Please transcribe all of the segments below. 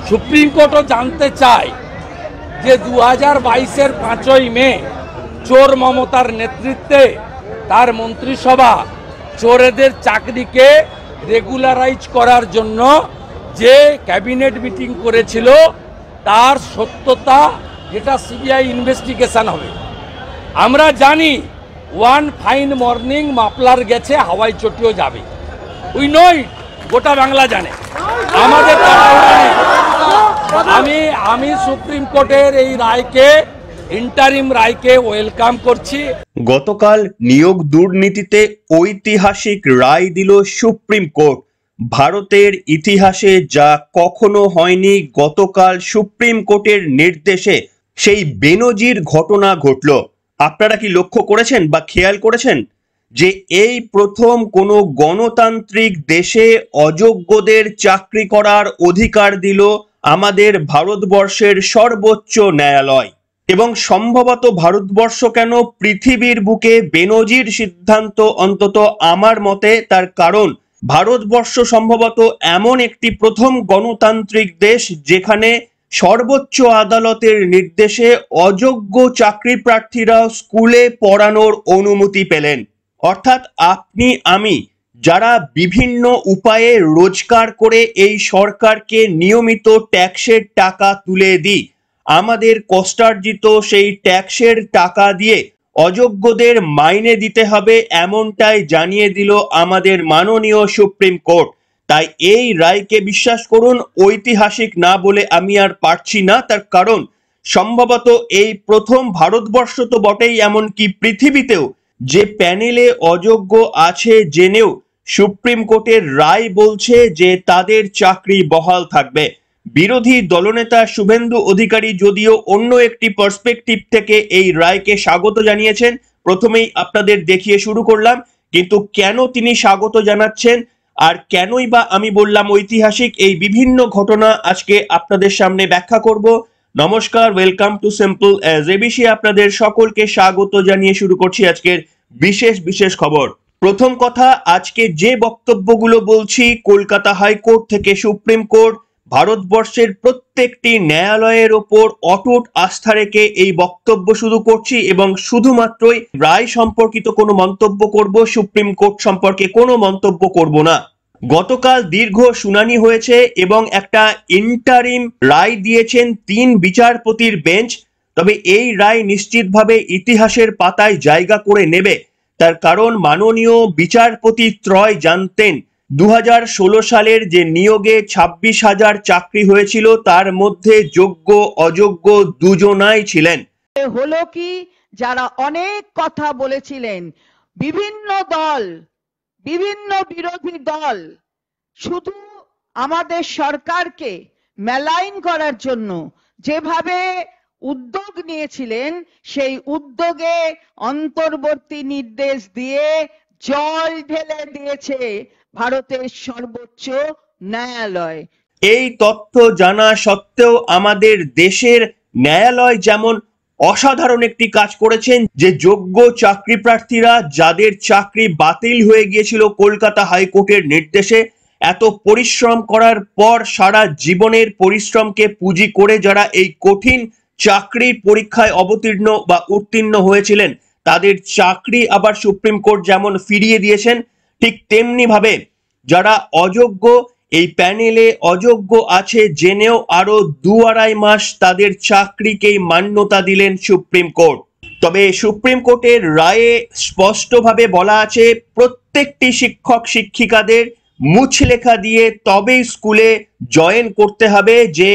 Supreme কোর্টও জানতে চায় যে 2022-এর 5ই মে চোর মমতার নেতৃত্বে তার মন্ত্রিসভা চোরেদের চাকরিকে রেগুলারাইজ করার জন্য যে ক্যাবিনেট মিটিং করেছিল তার সত্যতা, যেটা সিবিআই ইনভেস্টিগেশন হবে। আমরা জানি ওয়ান ফাইন মর্নিং মাফলার গেছে, হাওয়াই চটিও যাবে। উই নো ইট, গোটা বাংলা জানে। আমাদের আমি সুপ্রিম কোর্টের এই রায়কে, ইন্টারিম রায়কে ওয়েলকাম করছি। গতকাল নিয়োগ দুর্নীতিতে ঐতিহাসিক রায় দিল সুপ্রিম কোর্ট। ভারতের ইতিহাসে যা কখনো হয়নি, গতকাল সুপ্রিম কোর্টের নির্দেশে সেই বেনজির ঘটনা ঘটল। আপনারা কি লক্ষ্য করেছেন বা খেয়াল করেছেন যে এই প্রথম কোনো গণতান্ত্রিক দেশে অযোগ্যদের চাকরি করার অধিকার দিল আমাদের ভারতবর্ষের সর্বোচ্চ ন্যায়ালয়। এবং সম্ভবত ভারতবর্ষ কেন, পৃথিবীর বুকে বেনজির সিদ্ধান্ত, অন্তত আমার মতে, তার কারণ ভারতবর্ষ সম্ভবত এমন একটি প্রথম গণতান্ত্রিক দেশ যেখানে সর্বোচ্চ আদালতের নির্দেশে অযোগ্য চাকরি প্রার্থীরা স্কুলে পড়ানোর অনুমতি পেলেন। অর্থাৎ আপনি আমি যারা বিভিন্ন উপায়ে রোজগার করে এই সরকারকে নিয়মিত ট্যাক্সের টাকা তুলে দিই, আমাদের কষ্টার্জিত সেই ট্যাক্সের টাকা দিয়ে অযোগ্যদের মাইনে দিতে হবে, এমনটাই জানিয়ে দিল আমাদের মাননীয় সুপ্রিম কোর্ট। তাই এই রায়কে বিশ্বাস করুন, ঐতিহাসিক না বলে আমি আর পারছি না। তার কারণ সম্ভবত এই প্রথম ভারতবর্ষ তো বটেই, এমনকি পৃথিবীতেও যে প্যানেলে অযোগ্য আছে জেনেও সুপ্রিম কোর্টের রায় বলছে যে তাদের চাকরি বহাল থাকবে। বিরোধী দলনেতা শুভেন্দু অধিকারী যদিও অন্য একটি পার্সপেক্টিভ থেকে এই রায়কে স্বাগত জানিয়েছেন, প্রথমেই আপনাদের দেখিয়ে শুরু করলাম। কিন্তু কেন তিনি স্বাগত জানাচ্ছেন আর কেনই বা আমি বললাম ঐতিহাসিক, এই বিভিন্ন ঘটনা আজকে আপনাদের সামনে ব্যাখ্যা করব। নমস্কার, welcome to simple as ABC. আপনাদের সকলকে স্বাগত জানিয়ে শুরু করছি আজকের বিশেষ খবর। প্রথম কথা, আজকে যে বক্তব্যগুলো বলছি কলকাতা হাইকোর্ট থেকে সুপ্রিম কোর্ট, ভারতবর্ষের প্রত্যেকটি ন্যায়ালয়ের ওপর অটুট আস্থা রেখে এই বক্তব্য শুরু করছি এবং শুধুমাত্রই রায় সম্পর্কিত কোনো মন্তব্য করব, সুপ্রিম কোর্ট সম্পর্কে কোনো মন্তব্য করব না। গতকাল দীর্ঘ শুনানি হয়েছে এবং একটা ইন্টারিম রায় দিয়েছেন 3 বিচারপতির বেঞ্চ। তবে এই রায় নিশ্চিতভাবে ইতিহাসের পাতায় জায়গা করে নেবে। তার কারণ মাননীয় বিচারপতি ত্রয় জানতেন 2016 সালের যে নিয়োগে 26,000 চাকরি হয়েছিল তার মধ্যে যোগ্য অযোগ্য দুজনাই ছিলেন। হলো কি, যারা অনেক কথা বলেছিলেন, বিভিন্ন দল, বিভিন্ন বিরোধী দল শুধু আমাদের সরকারকে মেলাইন করার জন্য যেভাবে উদ্যোগ নিয়েছিলেন, সেই উদ্যোগে অন্তর্বর্তী নির্দেশ দিয়ে জল ঢেলে দিয়েছে ভারতের সর্বোচ্চ ন্যায়ালয়। এই তথ্য জানা সত্ত্বেও আমাদের দেশের ন্যায়ালয় যেমন অসাধারণ একটি কাজ করেছেন যে যোগ্য চাকরি প্রার্থীরা যাদের চাকরি বাতিল হয়ে গিয়েছিল কলকাতা হাইকোর্টের নির্দেশে, এত পরিশ্রম করার পর সারা জীবনের পরিশ্রমকে পুঁজি করে যারা এই কঠিন চাকরির পরীক্ষায় অবতীর্ণ বা উত্তীর্ণ হয়েছিলেন, তাদের চাকরি আবার সুপ্রিম কোর্ট যেমন ফিরিয়ে দিয়েছেন, ঠিক তেমনি ভাবে যারা অযোগ্য, এই প্যানেলে অযোগ্য আছে জেনেও আরো 2-2.5 মাস তাদের চাকরিকেই মান্যতা দিলেন সুপ্রিম কোর্ট। তবে সুপ্রিম কোর্টের রায়ে স্পষ্টভাবে বলা আছে প্রত্যেকটি শিক্ষক শিক্ষিকাদের মুছলেখা দিয়ে তবেই স্কুলে জয়েন করতে হবে যে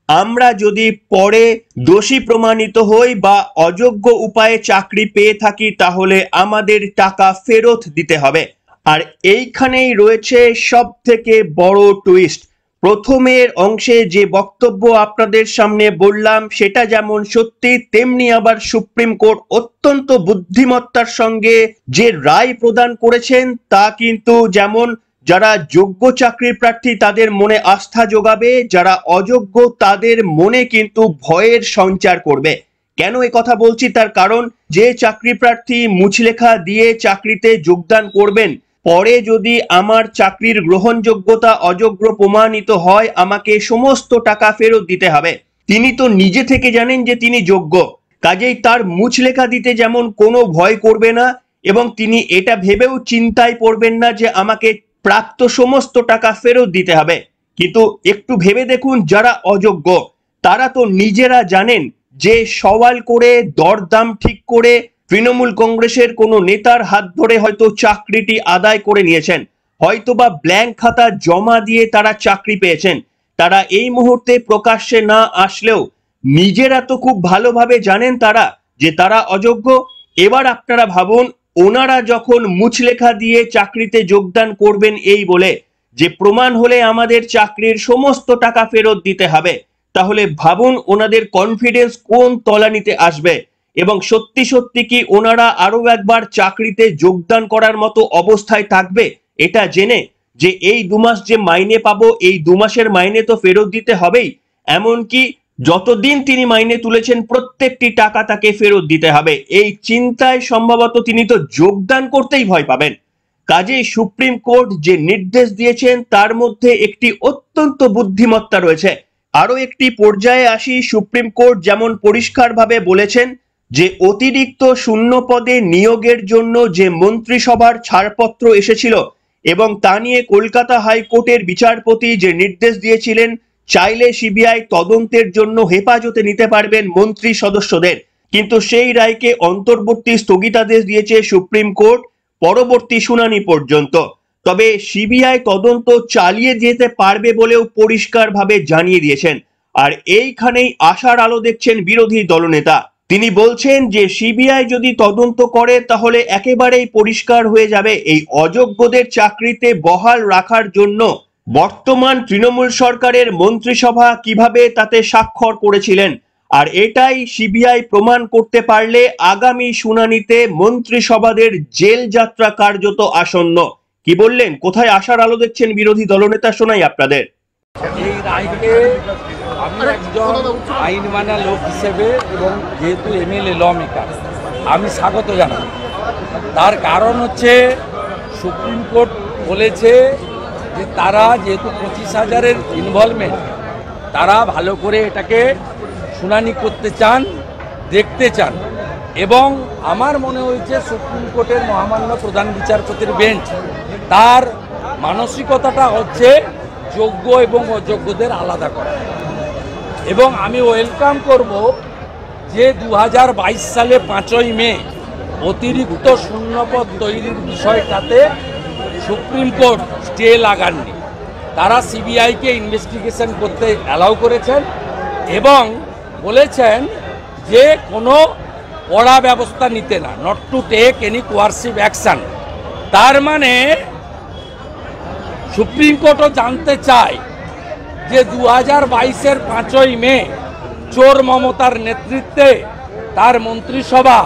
আমরা যদি পরে দোষী প্রমাণিত হই বা অযোগ্য উপায়ে চাকরি পেয়ে থাকি তাহলে আমাদের টাকা ফেরত দিতে হবে। আর এইখানেই রয়েছে সব থেকে বড় টুইস্ট। প্রথমের অংশে যে বক্তব্য আপনাদের সামনে বললাম সেটা যেমন সত্যি, তেমনি আবার সুপ্রিম কোর্ট অত্যন্ত বুদ্ধিমত্তার সঙ্গে যে রায় প্রদান করেছেন তা কিন্তু যেমন যারা যোগ্য চাকরির প্রার্থী তাদের মনে আস্থা যোগাবে, যারা অযোগ্য তাদের মনে কিন্তু ভয়ের সঞ্চার করবে। কেন এই কথা বলছি তার কারণ যে চাকরি প্রার্থী মুছলেখা দিয়ে চাকরিতে যোগদান করবেন পরে যদি আমার চাকরির গ্রহণযোগ্যতা অযোগ্য প্রমাণিত হয় আমাকে সমস্ত টাকা ফেরত দিতে হবে। তিনি তো নিজে থেকে জানেন যে তিনি যোগ্য, কাজেই তার মুচলেখা দিতে যেমন কোনো ভয় করবে না এবং তিনি এটা ভেবেও চিন্তায় পড়বেন না যে আমাকে প্রাপ্ত সমস্ত টাকা ফেরত দিতে হবে। কিন্তু একটু ভেবে দেখুন, যারা অযোগ্য তারা তো নিজেরা জানেন যে সওয়াল করে দরদাম ঠিক করে তৃণমূল কংগ্রেসের কোনো নেতার হাত ধরে হয়তো চাকরিটি আদায় করে নিয়েছেন, হয়তোবা ব্ল্যাঙ্ক খাতা জমা দিয়ে তারা চাকরি পেয়েছেন। তারা এই মুহূর্তে প্রকাশ্যে না আসলেও নিজেরা তো খুব ভালোভাবে জানেন তারা যে তারা অযোগ্য। এবার আপনারা ভাবুন, ওনারা যখন মুচলেখা দিয়ে চাকরিতে যোগদান করবেন এই বলে যে প্রমাণ হলে আমাদের চাকরির সমস্ত টাকা ফেরত দিতে হবে, তাহলে ভাবুন ওনাদের কনফিডেন্স কোন তলানিতে আসবে এবং সত্যি সত্যি কি ওনারা আরো একবার চাকরিতে যোগদান করার মতো অবস্থায় থাকবে এটা জেনে যে এই 2 মাস যে মাইনে পাবো এই 2 মাসের মাইনে তো ফেরত দিতে হবেই, এমনকি যতদিন তিনি মাইনে তুলেছেন প্রত্যেকটি টাকা তাকে ফেরত দিতে হবে। এই চিন্তায় সম্ভবত তিনি তো যোগদান করতেই ভয় পাবেন। কাজেই সুপ্রিম কোর্ট যে নির্দেশ দিয়েছেন তার মধ্যে একটি অত্যন্ত বুদ্ধিমত্তা রয়েছে। আরো একটি পর্যায়ে আসি, সুপ্রিম কোর্ট যেমন পরিষ্কারভাবে বলেছেন যে অতিরিক্ত শূন্য পদে নিয়োগের জন্য যে মন্ত্রিসভার ছাড়পত্র এসেছিল এবং তা নিয়ে কলকাতা হাইকোর্টের বিচারপতি যে নির্দেশ দিয়েছিলেন চাইলে সিবিআই তদন্তের জন্য হেফাজতে নিতে পারবেন মন্ত্রী সদস্যদের, কিন্তু সেই রায়কে অন্তর্বর্তী স্থগিতাদেশ দিয়েছে সুপ্রিম কোর্ট পরবর্তী শুনানি পর্যন্ত। তবে সিবিআই তদন্ত চালিয়ে যেতে পারবে বলেও পরিষ্কারভাবে জানিয়ে দিয়েছেন। আর এইখানেই আশার আলো দেখছেন বিরোধী দলনেতা। তিনি বলছেন যে সিবিআই যদি তদন্ত করে তাহলে একেবারেই পরিষ্কার হয়ে যাবে এই অযোগ্যদের চাকরিতে বহাল রাখার জন্য বর্তমান তৃণমূল সরকারের মন্ত্রিসভা কিভাবে তাতে স্বাক্ষর করেছিলেন। আর এটাই সিবিআই প্রমাণ করতে পারলে আগামী শুনানিতে মন্ত্রিসভাদের জেল যাত্রা কার্যত আসন্ন। কি বললেন, কোথায় আশার আলো দেখছেন বিরোধী দলনেতা, শোনাই আপনাদের। এই রায়কে আমি একজন আইন মানা লোক হিসেবে এবং যেহেতু এমএলএ ল মেকার আমি স্বাগত জানাই। তার কারণ হচ্ছে সুপ্রিম কোর্ট বলেছে যে তারা যেহেতু 25,000-এর ইনভলভমেন্ট, তারা ভালো করে এটাকে শুনানি করতে চান, দেখতে চান। এবং আমার মনে হয়েছে সুপ্রিম কোর্টের মহামান্য প্রধান বিচারপতির বেঞ্চ তার মানসিকতাটা হচ্ছে যোগ্য এবং অযোগ্যদের আলাদা করা। এবং আমি ওয়েলকাম করব যে 2022 সালে 5ই মে অতিরিক্ত শূন্যপদ তৈরির বিষয়টাতে সুপ্রিম কোর্ট স্টে লাগাননি, তারা সিবিআইকে ইনভেস্টিগেশন করতে অ্যালাউ করেছেন এবং বলেছেন যে কোনো কড়া ব্যবস্থা নিতে না, not to take any coercive action. তার মানে সুপ্রিম কোর্টও জানতে চায় যে 2022-এর 5ই মে চোর মমতার নেতৃত্বে তার মন্ত্রিসভা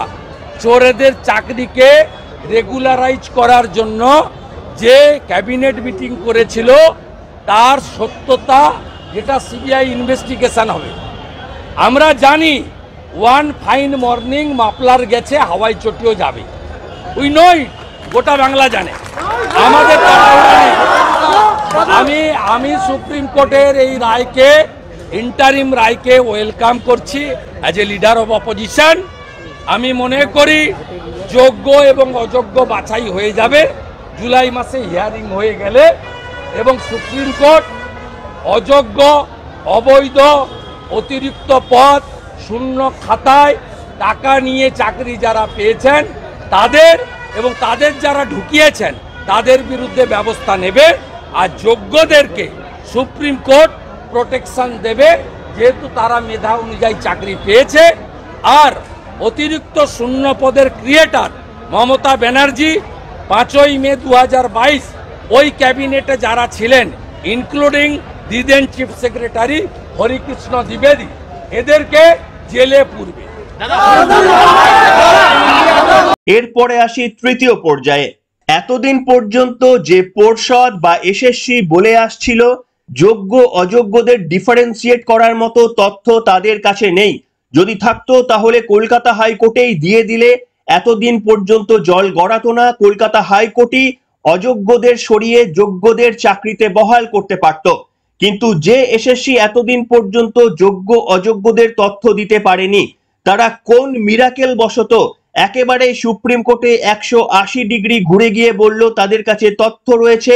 চোরেদের চাকরিকে রেগুলারাইজ করার জন্য যে ক্যাবিনেট মিটিং করেছিল তার সত্যতা, যেটা সিবিআই ইনভেস্টিগেশন হবে। আমরা জানি ওয়ান ফাইন মর্নিং মাপলার গেছে, হাওয়াই চটিও যাবে, উই নো ইট, গোটা বাংলা জানে, আমাদের আমি সুপ্রিম কোর্টের এই রায়কে, ইন্টারিম রায়কে ওয়েলকাম করছি as a leader of opposition. আমি মনে করি যোগ্য এবং অযোগ্য বাছাই হয়ে যাবে জুলাই মাসে হিয়ারিং হয়ে গেলে, এবং সুপ্রিম কোর্ট অযোগ্য, অবৈধ, অতিরিক্ত পদ, শূন্য খাতায় টাকা নিয়ে চাকরি যারা পেয়েছেন তাদের এবং তাদের যারা ঢুকিয়েছেন তাদের বিরুদ্ধে ব্যবস্থা নেবে। আর যোগ্যদেরকে সুপ্রিম কোর্ট প্রোটেকশন দেবে যেহেতু তারা মেধা অনুযায়ী চাকরি পেয়েছে। আর অতিরিক্ত শূন্য পদের ক্রিয়েটার মমতা ব্যানার্জি 5ই মে 2022 ওই ক্যাবিনেটে যারা ছিলেন including the then chief secretary Harikrishna দ্বিবেদী, এদেরকে জেলে পুরবে। এরপরে আসি তৃতীয় পর্যায়ে। এতদিন পর্যন্ত যে পর্ষদ বা এসএসসি বলে আসছিল যোগ্য অযোগ্যদের ডিফারেন্সিয়েট করার মতো তথ্য তাদের কাছে নেই, যদি থাকতো তাহলে কলকাতা হাইকোর্টেই দিয়ে দিলে এতদিন পর্যন্ত জল গড়াতো না। কলকাতা হাইকোর্টই অযোগ্যদের সরিয়ে যোগ্যদের চাকরিতে বহাল করতে পারত। কিন্তু যে এসএসসি এতদিন পর্যন্ত যোগ্য অযোগ্যদের তথ্য দিতে পারেনি, তারা কোন মিরাকেল বশত একেবারে সুপ্রিম কোর্টে 180 ডিগ্রি ঘুরে গিয়ে বলল তাদের কাছে তথ্য রয়েছে,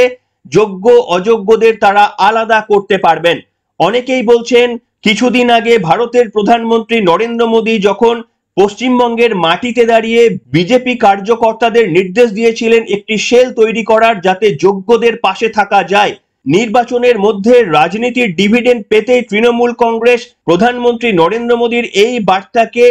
যোগ্য অযোগ্যদের তারা আলাদা করতে পারবেন। অনেকেই বলছেন কিছুদিন আগে ভারতের প্রধানমন্ত্রী নরেন্দ্র মোদী যখন পশ্চিমবঙ্গের মাটিতে দাঁড়িয়ে বিজেপি কার্যকর্তাদের নির্দেশ দিয়েছিলেন একটি সেল তৈরি করার, যাতে যোগ্যদের পাশে থাকা যায়। নির্বাচনের মধ্যে রাজনীতির ডিভিডেন্ড পেতে তৃণমূল কংগ্রেস প্রধানমন্ত্রী নরেন্দ্র মোদীর এই বার্তাকে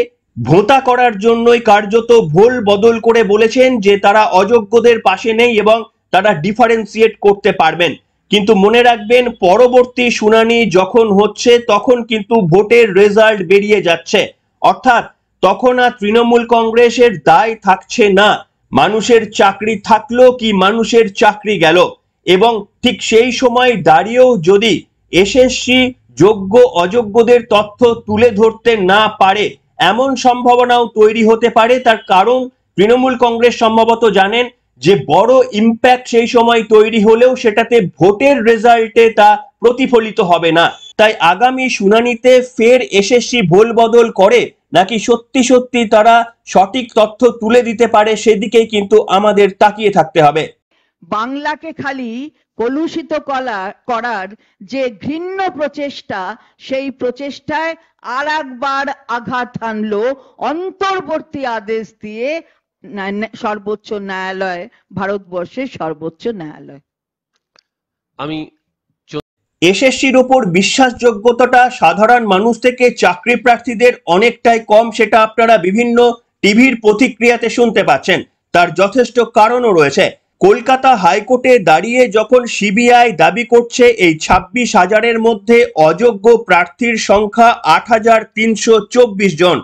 ভোঁতা করার জন্যই কার্যত ভোল বদল করে বলেছেন যে তারা অযোগ্যদের পাশে নেই এবং তারা ডিফারেন্সিয়েট করতে পারবেন। কিন্তু মনে রাখবেন, পরবর্তী শুনানি যখন হচ্ছে তখন কিন্তু ভোটের রেজাল্ট বেরিয়ে যাচ্ছে, অর্থাৎ তখন আর তৃণমূল কংগ্রেসের দায় থাকছে না মানুষের চাকরি থাকলো কি মানুষের চাকরি গেল। এবং ঠিক সেই সময় দাঁড়িয়েও যদি এসএসসি যোগ্য অযোগ্যদের তথ্য তুলে ধরতে না পারে, এমন সম্ভাবনাও তৈরি হতে পারে। তার কারণ তৃণমূল কংগ্রেস সম্ভবত জানেন যে বড় ইম্প্যাক্ট সেই সময় তৈরি হলেও সেটাতে ভোটের রেজাল্টে তা প্রতিফলিত হবে না। তাই আগামী শুনানিতে ফের এসএসসি ভোল বদল করে নাকি সত্যি সত্যি তারা সঠিক তথ্য তুলে দিতে পারে, সেদিকেই কিন্তু আমাদের তাকিয়ে থাকতে হবে। বাংলাকে খালি কলুষিত করার যে ঘৃণ্য প্রচেষ্টা, সেই প্রচেষ্টায় আর একবার আঘাত হানলো অন্তর্বর্তী আদেশ দিয়ে সর্বোচ্চ ন্যায়ালয়, ভারতবর্ষের সর্বোচ্চ ন্যায়ালয়। আমি এসএসসির উপর বিশ্বাসযোগ্যতাটা সাধারণ মানুষ থেকে চাকরি প্রার্থীদের অনেকটাই কম, সেটা আপনারা বিভিন্ন টিভির প্রতিক্রিয়াতে শুনতে পাচ্ছেন। তার যথেষ্ট কারণও রয়েছে। কলকাতা হাইকোর্টে দাঁড়িয়ে যখন সিবিআই দাবি করছে এই 26,000-এর মধ্যে অযোগ্য প্রার্থীর সংখ্যা 8,324 জন,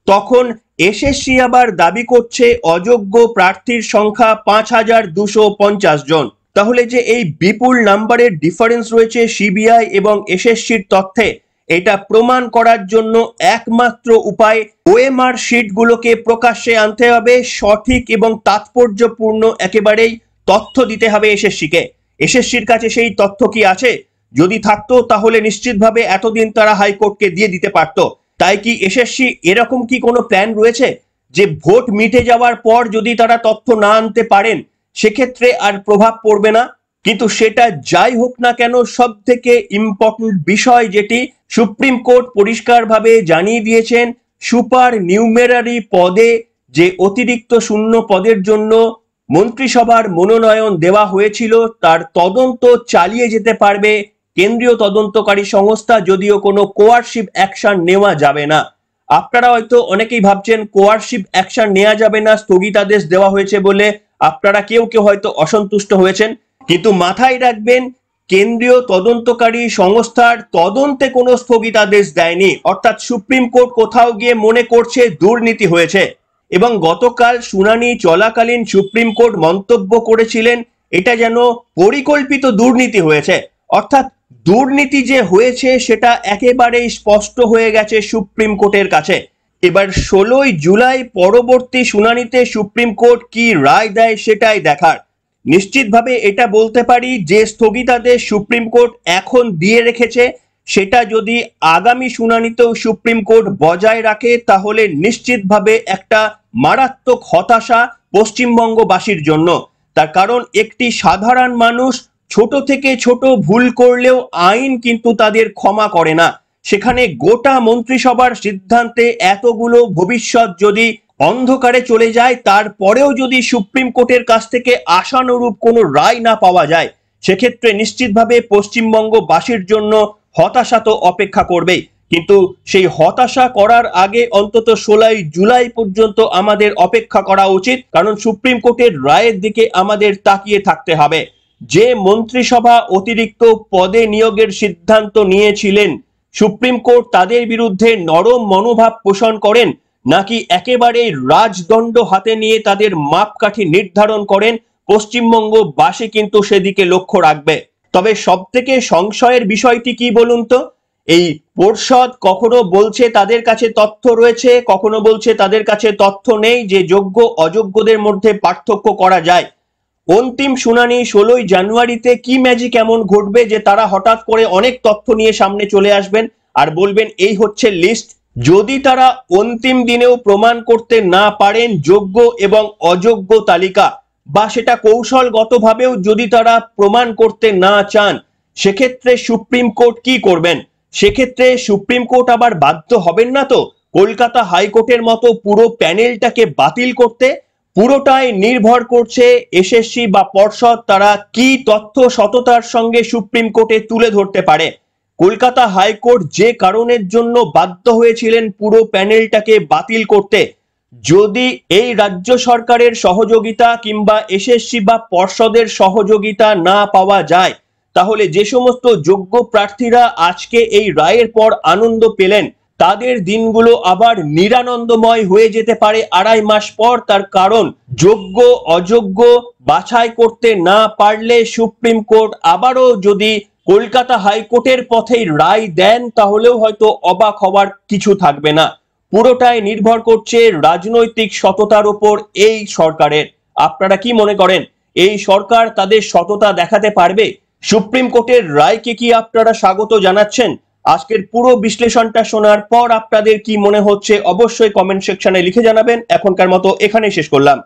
তখন এসএসসি আবার দাবি করছে অযোগ্য প্রার্থীর সংখ্যা 5,250 জন। তাহলে যে এই বিপুল নাম্বারের ডিফারেন্স রয়েছে সিবিআই এবং এসএসসির তথ্যে, এটা প্রমাণ করার জন্য একমাত্র উপায় ওএমআর শিটগুলোকে প্রকাশ্যে আনতে হবে, সঠিক এবং তাৎপর্যপূর্ণ একেবারেই তথ্য দিতে হবে এসএসসিকে। এসএসসির কাছে সেই তথ্য কি আছে? যদি থাকতো তাহলে নিশ্চিতভাবে এতদিন তারা হাইকোর্টকে দিয়ে দিতে পারত। তাই কি এসএসসি এরকম কি কোনো প্ল্যান রয়েছে যে ভোট মিটে যাওয়ার পর যদি তারা তথ্য না আনতে পারেন সেক্ষেত্রে আর প্রভাব পড়বে না? কিন্তু সেটা যাই হোক না কেন, সব থেকে ইম্পর্টেন্ট বিষয় যেটি সুপ্রিম কোর্ট পরিষ্কারভাবে জানিয়ে দিয়েছেন, সুপার নিউমেরারি পদে যে অতিরিক্ত শূন্য পদের জন্য মন্ত্রিসভার মনোনয়ন দেওয়া হয়েছিল তার তদন্ত চালিয়ে যেতে পারবে কেন্দ্রীয় তদন্তকারী সংস্থা, যদিও কোনো কোয়ারশিভ অ্যাকশন নেওয়া যাবে না। আপনারা হয়তো অনেকেই ভাবছেন কোয়ারশিভ অ্যাকশন নেওয়া যাবে না, স্থগিতাদেশ দেওয়া হয়েছে বলে আপনারা কেউ কেউ হয়তো অসন্তুষ্ট হয়েছেন। কিন্তু মাথায় রাখবেন, কেন্দ্রীয় তদন্তকারী সংস্থার তদন্তে কোনো স্থগিতাদেশ দেয়নি, অর্থাৎ সুপ্রিম কোর্ট কোথাও গিয়ে মনে করছে দুর্নীতি হয়েছে। এবং গতকাল শুনানি চলাকালীন সুপ্রিম কোর্ট মন্তব্য করেছিলেন এটা যেন পরিকল্পিত দুর্নীতি হয়েছে, অর্থাৎ দুর্নীতি যে হয়েছে সেটা একেবারেই স্পষ্ট হয়ে গেছে সুপ্রিম কোর্টের কাছে। এবার 16 জুলাই পরবর্তী শুনানিতে সুপ্রিম কোর্ট কি রায় দেয় সেটাই দেখার। নিশ্চিতভাবে এটা বলতে পারি যে স্থগিতাদেশ সুপ্রিম কোর্ট এখন দিয়ে রেখেছে সেটা যদি আগামী শুনানিতেও সুপ্রিম কোর্ট বজায় রাখে তাহলে নিশ্চিতভাবে একটা মারাত্মক হতাশা পশ্চিমবঙ্গবাসীর জন্য। তার কারণ একটি সাধারণ মানুষ ছোট থেকে ছোট ভুল করলেও আইন কিন্তু তাদের ক্ষমা করে না। সেখানে গোটা মন্ত্রিসভার সিদ্ধান্তে এতগুলো ভবিষ্যৎ যদি অন্ধকারে চলে যায়, তারপরেও যদি সুপ্রিম কোর্টের কাছ থেকে আশানুরূপ কোনো রায় না পাওয়া যায়, সেক্ষেত্রে নিশ্চিতভাবে পশ্চিমবঙ্গবাসীর জন্য হতাশা তো অপেক্ষা করবেই। কিন্তু সেই হতাশা করার আগে অন্তত 16 জুলাই পর্যন্ত আমাদের অপেক্ষা করা উচিত, কারণ সুপ্রিম কোর্টের রায়ের দিকে আমাদের তাকিয়ে থাকতে হবে। যে মন্ত্রিসভা অতিরিক্ত পদে নিয়োগের সিদ্ধান্ত নিয়েছিলেন, সুপ্রিম কোর্ট তাদের বিরুদ্ধে নরম মনোভাব পোষণ করেন নাকি একেবারে রাজদণ্ড হাতে নিয়ে তাদের মাপকাঠি নির্ধারণ করেন, পশ্চিমবঙ্গবাসী কিন্তু সেদিকে লক্ষ্য রাখবে। তবে সবথেকে সংশয়ের বিষয়টি কি বলুন তো, এই পর্ষদ কখনো বলছে তাদের কাছে তথ্য রয়েছে, কখনো বলছে তাদের কাছে তথ্য নেই যে যোগ্য অযোগ্যদের মধ্যে পার্থক্য করা যায়। অন্তিম শুনানি 16ই জানুয়ারিতে কি ম্যাজিক এমন ঘটবে যে তারা হঠাৎ করে অনেক তথ্য নিয়ে সামনে চলে আসবেন আর বলবেন এই হচ্ছে লিস্ট। যদি তারা অন্তিম দিনেও প্রমাণ করতে না পারেন যোগ্য এবং অযোগ্য তালিকা, বা সেটা কৌশলগতভাবেও যদি তারা প্রমাণ করতে না চান, সেক্ষেত্রে সুপ্রিম কোর্ট কি করবেন? সেক্ষেত্রে সুপ্রিম কোর্ট আবার বাধ্য হবেন না তো কলকাতা হাইকোর্টের মতো পুরো প্যানেলটাকে বাতিল করতে? পুরোটাই নির্ভর করছে এসএসসি বা পর্ষদ তারা কি তথ্য সততার সঙ্গে সুপ্রিম কোর্টে তুলে ধরতে পারে। কলকাতা হাইকোর্ট যে কারণের জন্য বাধ্য হয়েছিলেন পুরো প্যানেলটাকে বাতিল করতে, যদি এই রাজ্য সরকারের সহযোগিতা কিংবা এসএসসি বা পর্ষদের সহযোগিতা না পাওয়া যায়, তাহলে যে সমস্ত যোগ্য প্রার্থীরা আজকে এই রায়ের পর আনন্দ পেলেন, তাদের দিনগুলো আবার নিরানন্দময় হয়ে যেতে পারে 2.5 মাস পর। তার কারণ যোগ্য অযোগ্য বাছাই করতে না পারলে সুপ্রিম কোর্ট আবারও যদি কলকাতা হাইকোর্টের পথেই রায় দেন, তাহলেও হয়তো অবাক হওয়ার কিছু থাকবে না। পুরোটাই নির্ভর করছে রাজনৈতিক সততার উপর এই সরকারের। আপনারা কি মনে করেন এই সরকার তাদের সততা দেখাতে পারবে? সুপ্রিম কোর্টের রায়কে কি আপনারা স্বাগত জানাচ্ছেন? আজকের পুরো বিশ্লেষণটা শোনার পর আপনাদের কি মনে হচ্ছে অবশ্যই কমেন্ট সেকশনে লিখে জানাবেন। এখনকার মতো এখানেই শেষ করলাম।